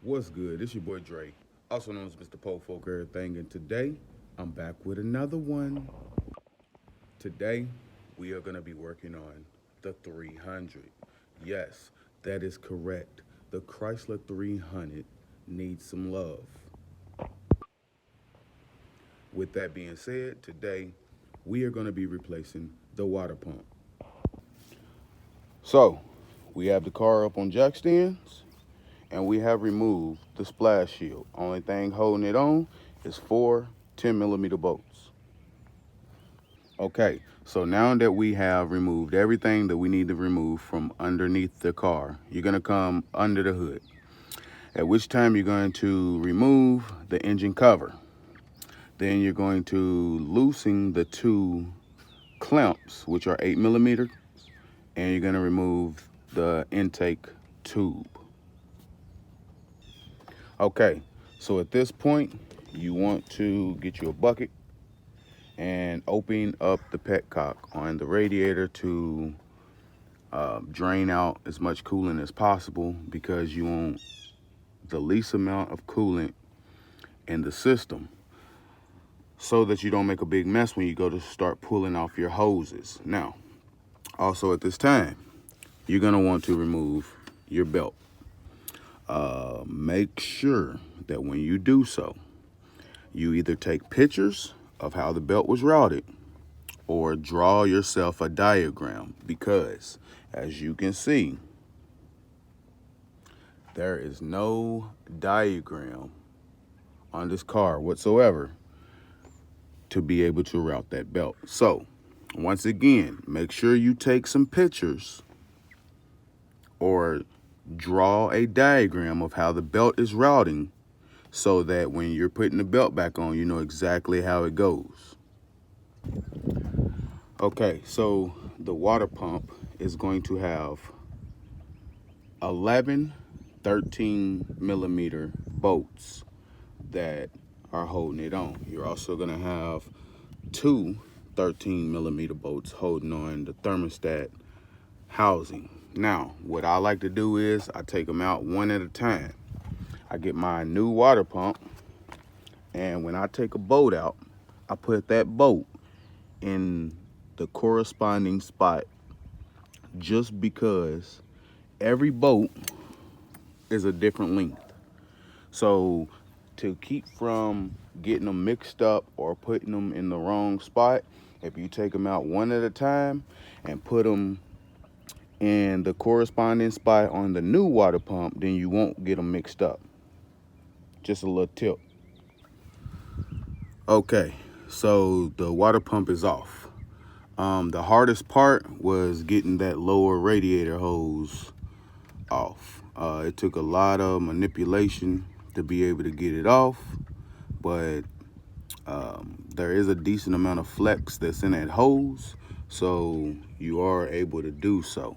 What's good? It's your boy Dre, also known as Mr. Po Folk Everything, and today I'm back with another one. Today we are going to be working on the 300. Yes, that is correct. The Chrysler 300 needs some love. With that being said, today we are going to be replacing the water pump. So, we have the car up on jack stands and we have removed the splash shield. Only thing holding it on is four 10 millimeter bolts. Okay, so now that we have removed everything that we need to remove from underneath the car, you're gonna come under the hood. At which time you're going to remove the engine cover. Then you're going to loosen the two clamps, which are 8 millimeter, and you're gonna remove the intake tube. Okay, so at this point, you want to get you a bucket and open up the petcock on the radiator to drain out as much coolant as possible, because you want the least amount of coolant in the system so that you don't make a big mess when you go to start pulling off your hoses. Now, also at this time, you're gonna want to remove your belt. Make sure that when you do so, you either take pictures of how the belt was routed or draw yourself a diagram, because as you can see, there is no diagram on this car whatsoever to be able to route that belt. So once again, make sure you take some pictures or draw a diagram of how the belt is routing, so that when you're putting the belt back on, you know exactly how it goes. Okay, so the water pump is going to have 11 13 millimeter bolts that are holding it on. You're also going to have two 13 millimeter bolts holding on the thermostat housing. Now, what I like to do is I take them out one at a time. I get my new water pump, and when I take a bolt out, I put that bolt in the corresponding spot, just because every bolt is a different length. So to keep from getting them mixed up or putting them in the wrong spot, if you take them out one at a time and put them in the corresponding spot on the new water pump, then you won't get them mixed up. Just a little tip. Okay, so the water pump is off. The hardest part was getting that lower radiator hose off. It took a lot of manipulation to be able to get it off, but there is a decent amount of flex that's in that hose, so you are able to do so.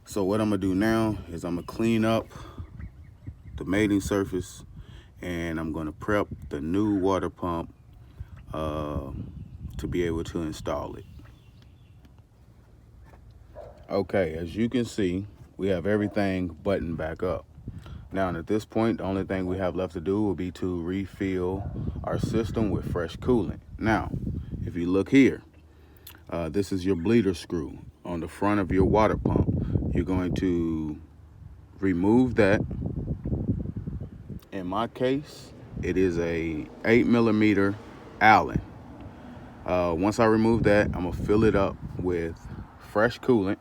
So what I'm gonna do now is I'm gonna clean up the mating surface, and I'm gonna prep the new water pump to be able to install it. Okay, as you can see, we have everything buttoned back up. Now, at this point, the only thing we have left to do will be to refill our system with fresh coolant. Now, if you look here, this is your bleeder screw on the front of your water pump. You're going to remove that. In my case, it is a 8 millimeter Allen. Once I remove that, I'm gonna fill it up with fresh coolant.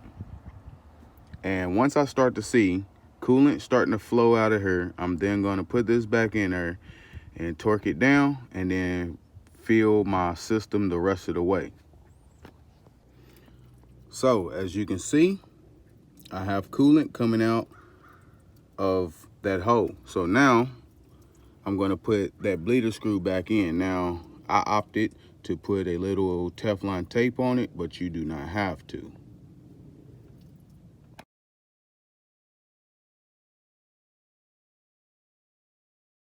And once I start to see coolant starting to flow out of her, I'm then gonna put this back in her and torque it down, and then fill my system the rest of the way. So as you can see, I have coolant coming out of that hole. So now I'm gonna put that bleeder screw back in. Now, I opted to put a little Teflon tape on it, but you do not have to.